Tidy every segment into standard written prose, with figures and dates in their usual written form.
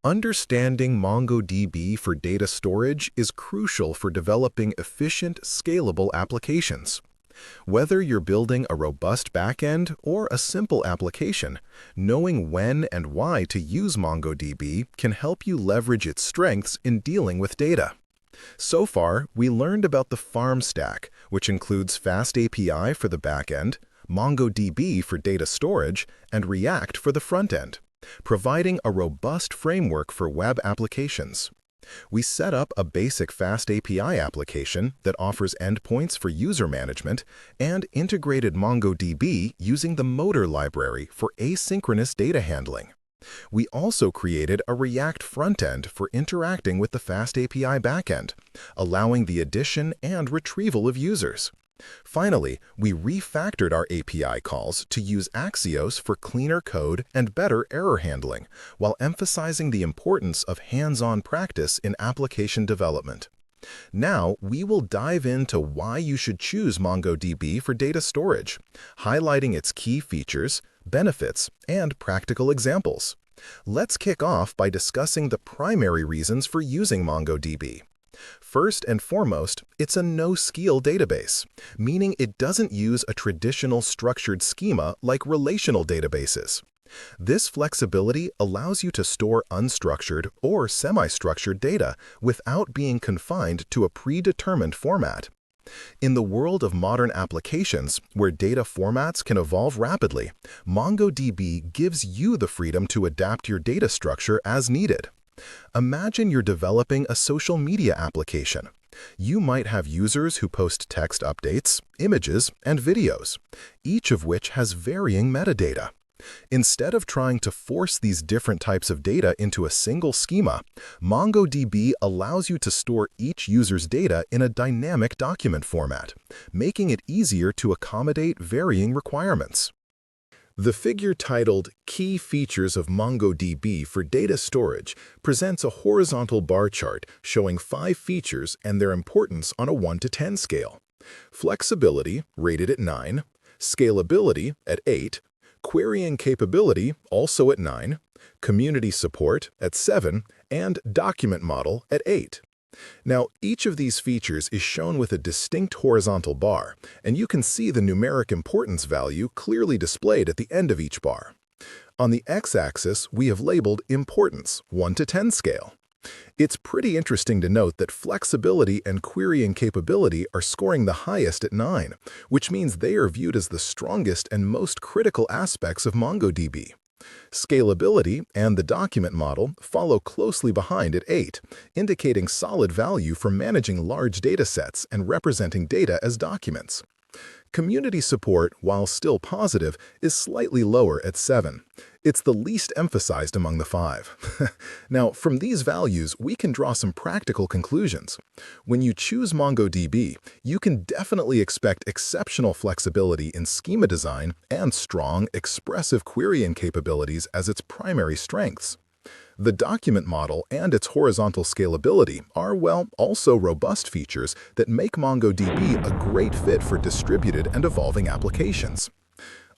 Understanding MongoDB for data storage is crucial for developing efficient, scalable applications. Whether you're building a robust backend or a simple application, knowing when and why to use MongoDB can help you leverage its strengths in dealing with data. So far, we learned about the farm stack, which includes FastAPI for the backend, MongoDB for data storage, and React for the front end, providing a robust framework for web applications. We set up a basic FastAPI application that offers endpoints for user management and integrated MongoDB using the motor library for asynchronous data handling. We also created a React front-end for interacting with the FastAPI backend, allowing the addition and retrieval of users. Finally, we refactored our API calls to use Axios for cleaner code and better error handling, while emphasizing the importance of hands-on practice in application development. Now, we will dive into why you should choose MongoDB for data storage, highlighting its key features, benefits, and practical examples. Let's kick off by discussing the primary reasons for using MongoDB. First and foremost, it's a NoSQL database, meaning it doesn't use a traditional structured schema like relational databases. This flexibility allows you to store unstructured or semi-structured data without being confined to a predetermined format. In the world of modern applications, where data formats can evolve rapidly, MongoDB gives you the freedom to adapt your data structure as needed. Imagine you're developing a social media application. You might have users who post text updates, images, and videos, each of which has varying metadata. Instead of trying to force these different types of data into a single schema, MongoDB allows you to store each user's data in a dynamic document format, making it easier to accommodate varying requirements. The figure titled Key Features of MongoDB for Data Storage presents a horizontal bar chart showing 5 features and their importance on a 1 to 10 scale. Flexibility, rated at 9, scalability at 8, querying capability, also at 9, community support at 7, and document model at 8. Now, each of these features is shown with a distinct horizontal bar, and you can see the numeric importance value clearly displayed at the end of each bar. On the x-axis, we have labeled Importance, 1 to 10 scale. It's pretty interesting to note that flexibility and querying capability are scoring the highest at 9, which means they are viewed as the strongest and most critical aspects of MongoDB. Scalability and the document model follow closely behind at 8, indicating solid value for managing large datasets and representing data as documents. Community support, while still positive, is slightly lower at 7. It's the least emphasized among the 5. Now, from these values, we can draw some practical conclusions. When you choose MongoDB, you can definitely expect exceptional flexibility in schema design and strong, expressive querying capabilities as its primary strengths. The document model and its horizontal scalability are, well, also robust features that make MongoDB a great fit for distributed and evolving applications.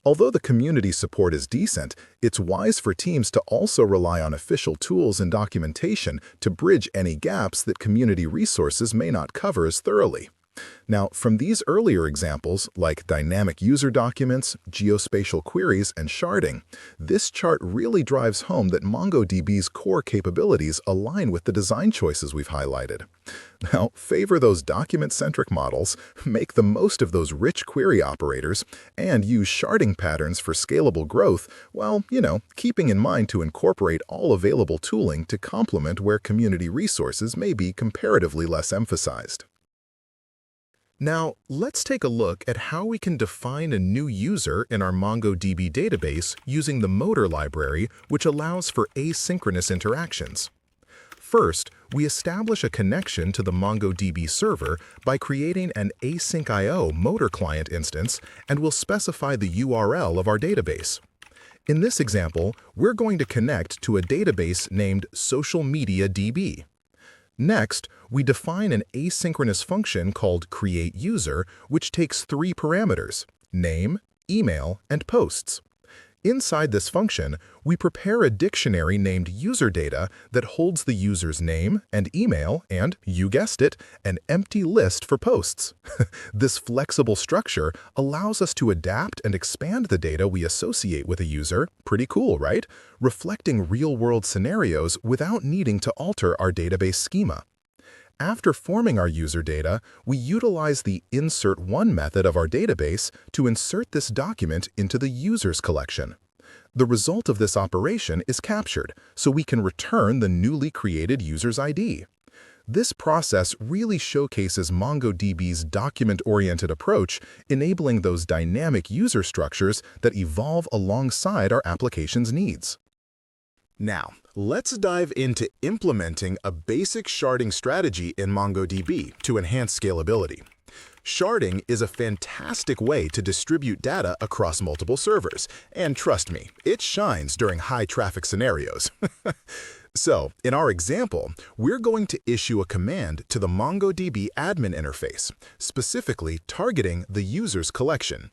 Although the community support is decent, it's wise for teams to also rely on official tools and documentation to bridge any gaps that community resources may not cover as thoroughly. Now, from these earlier examples, like dynamic user documents, geospatial queries, and sharding, this chart really drives home that MongoDB's core capabilities align with the design choices we've highlighted. Now, favor those document-centric models, make the most of those rich query operators, and use sharding patterns for scalable growth while, keeping in mind to incorporate all available tooling to complement where community resources may be comparatively less emphasized. Now, let's take a look at how we can define a new user in our MongoDB database using the motor library, which allows for asynchronous interactions. First, we establish a connection to the MongoDB server by creating an async.io motor client instance, and we'll specify the URL of our database. In this example, we're going to connect to a database named SocialMediaDB. Next, we define an asynchronous function called createUser, which takes 3 parameters: name, email, and posts. Inside this function, we prepare a dictionary named userdata that holds the user's name and email and, you guessed it, an empty list for posts. This flexible structure allows us to adapt and expand the data we associate with a user, pretty cool, right? Reflecting real-world scenarios without needing to alter our database schema. After forming our user data, we utilize the insert1 method of our database to insert this document into the users collection. The result of this operation is captured, so we can return the newly created user's ID. This process really showcases MongoDB's document-oriented approach, enabling those dynamic user structures that evolve alongside our application's needs. Now, let's dive into implementing a basic sharding strategy in MongoDB to enhance scalability. Sharding is a fantastic way to distribute data across multiple servers, and trust me, it shines during high-traffic scenarios. So, in our example, we're going to issue a command to the MongoDB admin interface, specifically targeting the user's collection.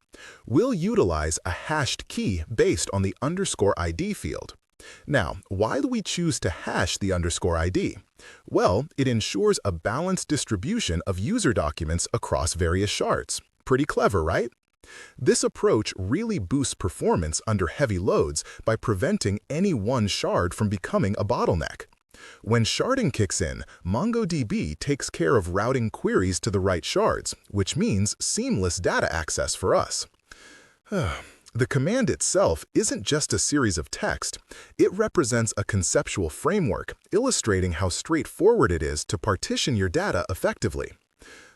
We'll utilize a hashed key based on the _ID field. Now, why do we choose to hash the _ID? Well, it ensures a balanced distribution of user documents across various shards. Pretty clever, right? This approach really boosts performance under heavy loads by preventing any one shard from becoming a bottleneck. When sharding kicks in, MongoDB takes care of routing queries to the right shards, which means seamless data access for us. The command itself isn't just a series of text. It represents a conceptual framework, illustrating how straightforward it is to partition your data effectively.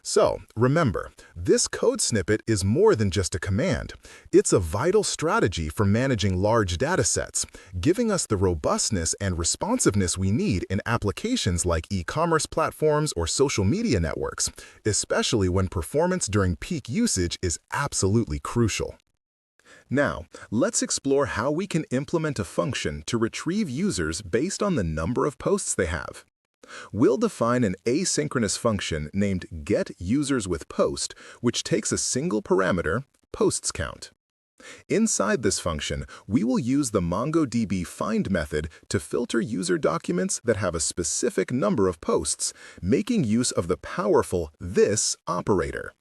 So, remember, this code snippet is more than just a command. It's a vital strategy for managing large datasets, giving us the robustness and responsiveness we need in applications like e-commerce platforms or social media networks, especially when performance during peak usage is absolutely crucial. Now, let's explore how we can implement a function to retrieve users based on the number of posts they have. We'll define an asynchronous function named getUsersWithPost, which takes a single parameter, posts count. Inside this function, we will use the MongoDB find method to filter user documents that have a specific number of posts, making use of the powerful this operator.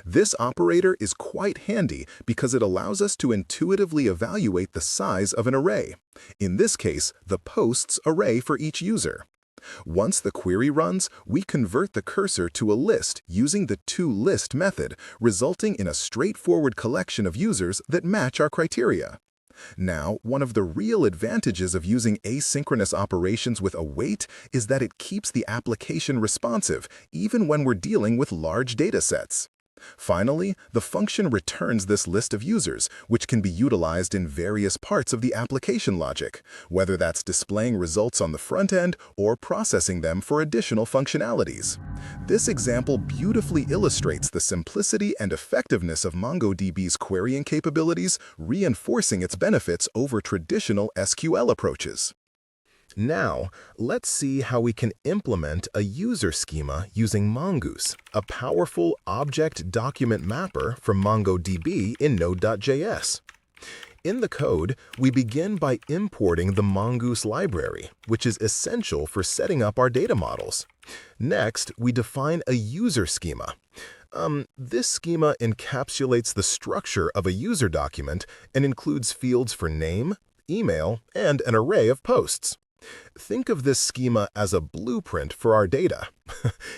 This operator is quite handy because it allows us to intuitively evaluate the size of an array, in this case, the posts array for each user. Once the query runs, we convert the cursor to a list using the toList method, resulting in a straightforward collection of users that match our criteria. Now, one of the real advantages of using asynchronous operations with await is that it keeps the application responsive, even when we're dealing with large data sets. Finally, the function returns this list of users, which can be utilized in various parts of the application logic, whether that's displaying results on the front end or processing them for additional functionalities. This example beautifully illustrates the simplicity and effectiveness of MongoDB's querying capabilities, reinforcing its benefits over traditional SQL approaches. Now, let's see how we can implement a user schema using Mongoose, a powerful object document mapper from MongoDB in Node.js. In the code, we begin by importing the Mongoose library, which is essential for setting up our data models. Next, we define a user schema. This schema encapsulates the structure of a user document and includes fields for name, email, and an array of posts. Think of this schema as a blueprint for our data,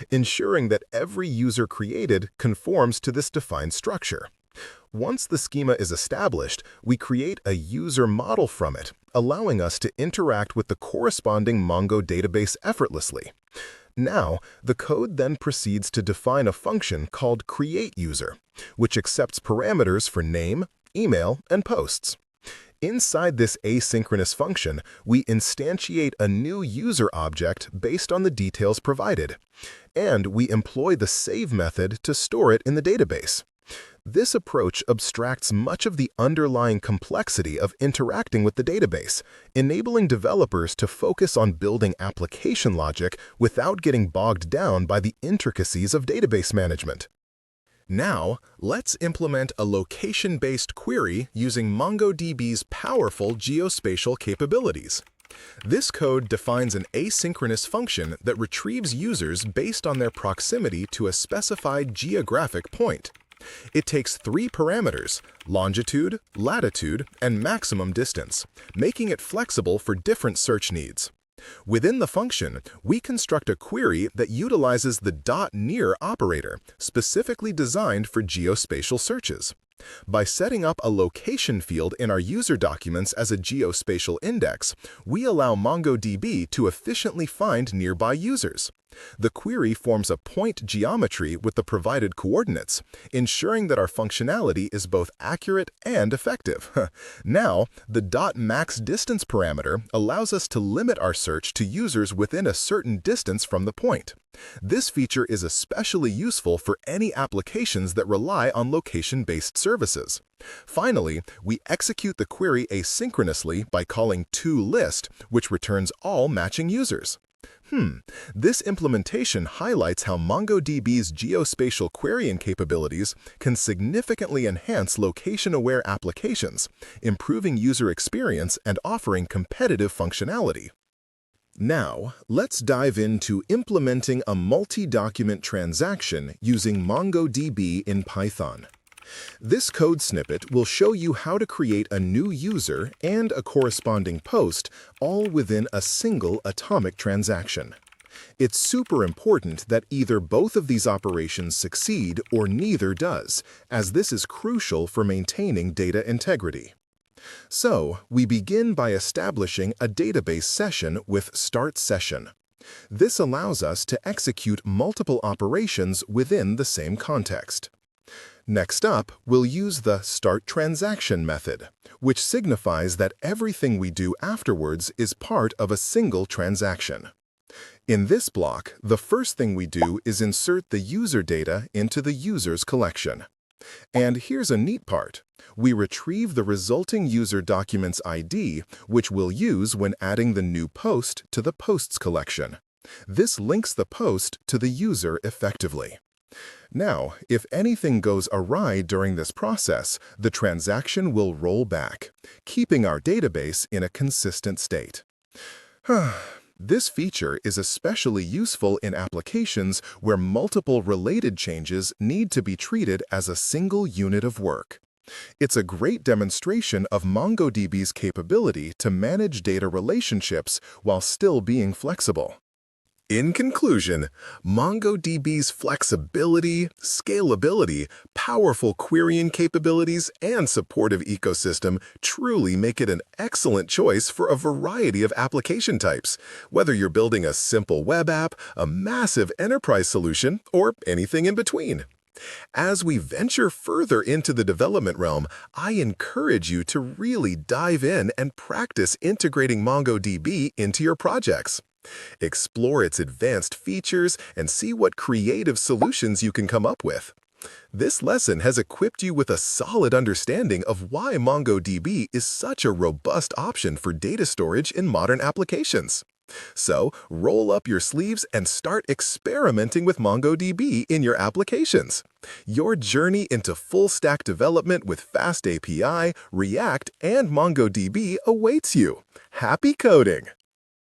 ensuring that every user created conforms to this defined structure. Once the schema is established, we create a user model from it, allowing us to interact with the corresponding Mongo database effortlessly. Now, the code then proceeds to define a function called createUser, which accepts parameters for name, email, and posts. Inside this asynchronous function, we instantiate a new user object based on the details provided, and we employ the save method to store it in the database. This approach abstracts much of the underlying complexity of interacting with the database, enabling developers to focus on building application logic without getting bogged down by the intricacies of database management. Now, let's implement a location-based query using MongoDB's powerful geospatial capabilities. This code defines an asynchronous function that retrieves users based on their proximity to a specified geographic point. It takes three parameters: longitude, latitude, and maximum distance, making it flexible for different search needs. Within the function, we construct a query that utilizes the .near operator, specifically designed for geospatial searches. By setting up a location field in our user documents as a geospatial index, we allow MongoDB to efficiently find nearby users. The query forms a point geometry with the provided coordinates, ensuring that our functionality is both accurate and effective. Now, the .max distance parameter allows us to limit our search to users within a certain distance from the point. This feature is especially useful for any applications that rely on location-based services. Finally, we execute the query asynchronously by calling toList, which returns all matching users. This implementation highlights how MongoDB's geospatial querying capabilities can significantly enhance location-aware applications, improving user experience and offering competitive functionality. Now, let's dive into implementing a multi-document transaction using MongoDB in Python. This code snippet will show you how to create a new user and a corresponding post, all within a single atomic transaction. It's super important that either both of these operations succeed or neither does, as this is crucial for maintaining data integrity. So, we begin by establishing a database session with start session. This allows us to execute multiple operations within the same context. Next up, we'll use the start transaction method, which signifies that everything we do afterwards is part of a single transaction. In this block, the first thing we do is insert the user data into the users collection. And here's a neat part. We retrieve the resulting user document's ID, which we'll use when adding the new post to the posts collection. This links the post to the user effectively. Now, if anything goes awry during this process, the transaction will roll back, keeping our database in a consistent state. This feature is especially useful in applications where multiple related changes need to be treated as a single unit of work. It's a great demonstration of MongoDB's capability to manage data relationships while still being flexible. In conclusion, MongoDB's flexibility, scalability, powerful querying capabilities, and supportive ecosystem truly make it an excellent choice for a variety of application types, whether you're building a simple web app, a massive enterprise solution, or anything in between. As we venture further into the development realm, I encourage you to really dive in and practice integrating MongoDB into your projects. Explore its advanced features and see what creative solutions you can come up with. This lesson has equipped you with a solid understanding of why MongoDB is such a robust option for data storage in modern applications. So, roll up your sleeves and start experimenting with MongoDB in your applications. Your journey into full-stack development with FastAPI, React, and MongoDB awaits you. Happy coding!